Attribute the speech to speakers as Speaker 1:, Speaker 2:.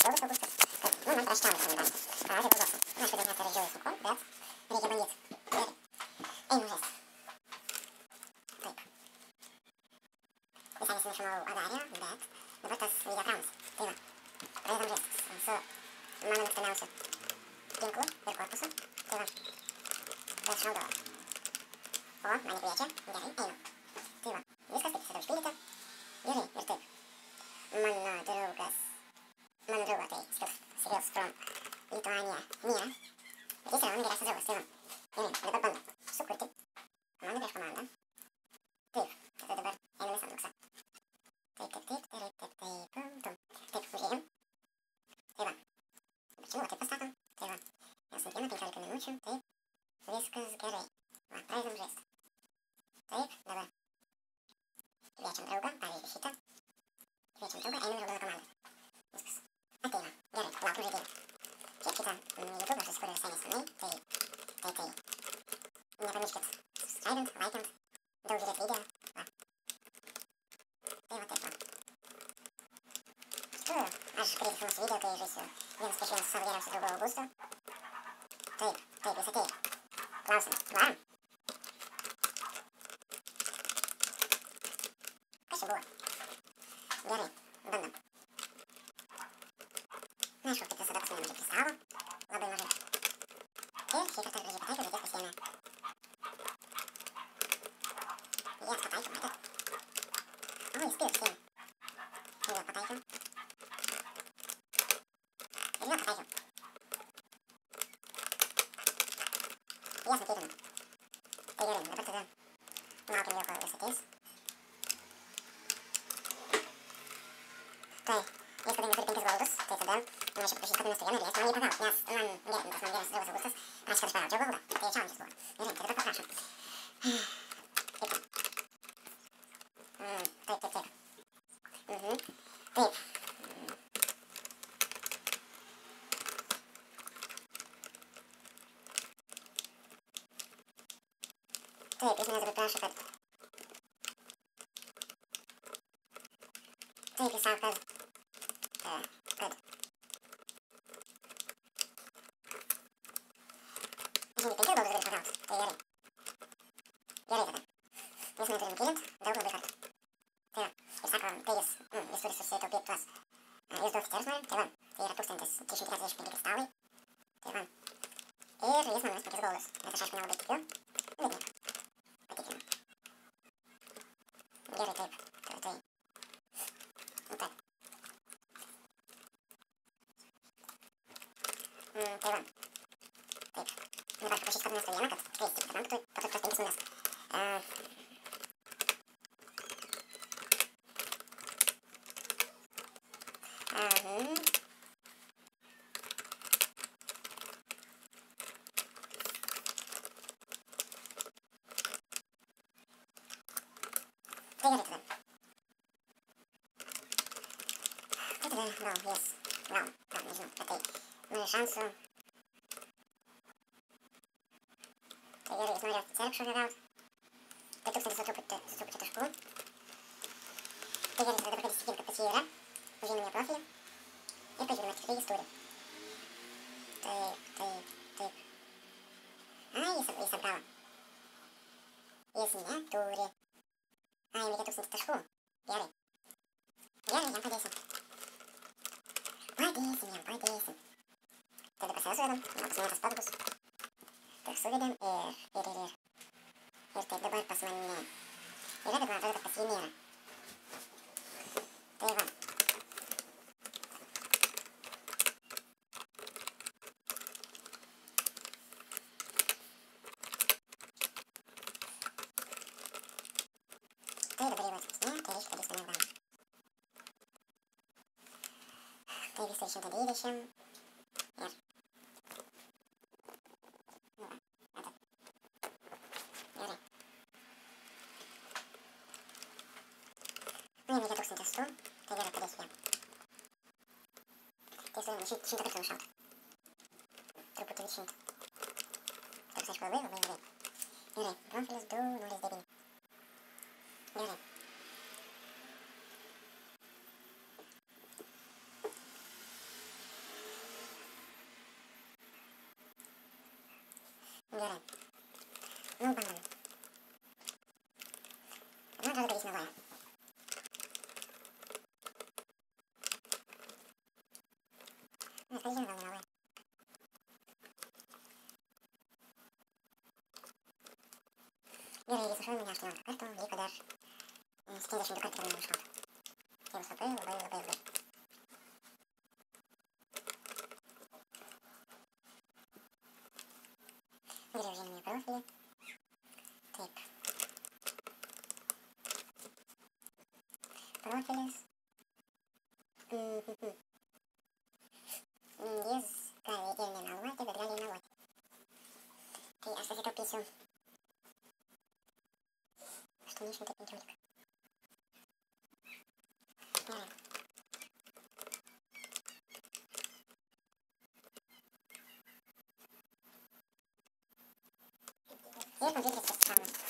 Speaker 1: draugas Augustas, kad, man praščiausia negali. Reikia pagalvoti. Aš kodėl net yra žiauriai sunku, bet reikia bandyti. Gerai. Einu žaisti. Taip. Visai nesinešinau Adariją, bet dabar tas video kraunasi. Tai va. Pradedam žaisti su mano mėgstamiausiu ginklu ir korpusu. Tai va. Bet šaudau. O, mane kviečia. Gerai, einu. Tai va. Viskas taip, visada užpildyta. Gerai, ir taip. Mano draugo tai Skills from Lithuania nėra. Bet jis yra mano geriausias draugas, tai va. Gerai, dabar bandom sukurti komandą prieš komandą. Taip, tada dabar einam į sandboxą. Taip, užėjom. Tai va. Dabar čia taip pastatom. Tai va. Esam vieną 15 minučių, taip. Viskas gerai. Va, pradedam žaisti. Taip, dabar. Kviečiam draugą, pavyzdžiui šitą. Kviečiam draugą, einam draugą komandą. Viskas. Ateina. Gerai, laukiam žaidėjų. Šiaip šitą YouTube aš susikūriau visai nesenai, tai nepamirškit subscribint, laikint, daug žiūrėt video. Va. Tai va taip va. Iš tikrųjų, aš greitai filmuosiu video, kai žaisiu vienas prieš vienas su savo geriausiu draugu Augustu. Taip, jis atėjo. Klausim, varom? Kas čia buvo? Gerai, bandom. Na, aišku, kaip visada pas mane mažai kristalo. Labai mažai. Ir šį kartą gražiai pataikiau, bet tiek pasiėmė. Jas pataikiau, matot. O, jis spėjo pasiėmė. Ir vėl pataikiau. Ir vėl pataikiau. Jas nukėtėme. Tai gerai, dabar tada laukiam jau, kol jis ateis. Tai, jis kadangi turi 5 goldus, tai tada norėčiau paprašyti, kad numestų vieną ir jis man jį pagaut, nes man geras draugas Augustas prašė, kad aš pagaučiau goldą. Tai challenge'as buvo. Gerai, tai dabar paprašom. Taip. Taip. Taip. Taip, jis manęs dabar prašo, kad... Taip, jis sako, kad... Žinai, 5 goldus gali pagaut. Tai gerai. Gerai tada. Jis mane turi nukilint daug labai kartų. Tai va. Ir sako, tai jis turi susitaupyti tuos... Jis du oficerus nori. Tai va. Tai yra 1345 kristalai. Tai va. Ir jis man numes 5 goldus. Nes aš aišku nelabai tikiu. Bet nieko. Patikim. Gerai, taip. Tai. Nu taip. Tai va. Taip. Dabar paprašysiu, kad numestų vieną, kad kreisti, kad man po to tuos 5 numes. Tai gerai tada. Tai tada, gal, nežinau, bet tai nori šansų. Tai gerai, jis nori oficialią kažkokią gaut. Tai 1000 su truputį taškų. Tai gerai, tada dabar kad įsitikint, kad pas jį yra. Užėjome jo profilį. Ir pažiūrime, tikrai jis turi. Taip. Ai, jis apgavo. Jis neturi. Ai, jam reikia 1000 taškų. Gerai. Gerai, jam padėsim. Padėsim. Tada pas save suvedam. Gal pas mane tas pats bus. Так, suvedėm ir taip dabar pas mane yra, bet man atrodo, kad pas jį nėra. Tai va. Tai dabar jau atsips, ne? Tai reiškia, kad jis mane apgavo. Tai vyksta 120 ir... Jam reikia 1000 testų, tai gerai padėsiu jam. Tiesiog 100 kartų nušaut. Truputį virš 100. Toks aišku labai. Gerai, profilis 209. Gerai. Соединено волновое. Беру сушеную няшную карту и подар следующим до карты терминал шкаф. Тем СП, ЛБ. Деревянные профили. Тип. Профилис. Без коллегиальной налоги, федеральной налоги. И остается писем. Что не шутит ничего. Я там 200 стран.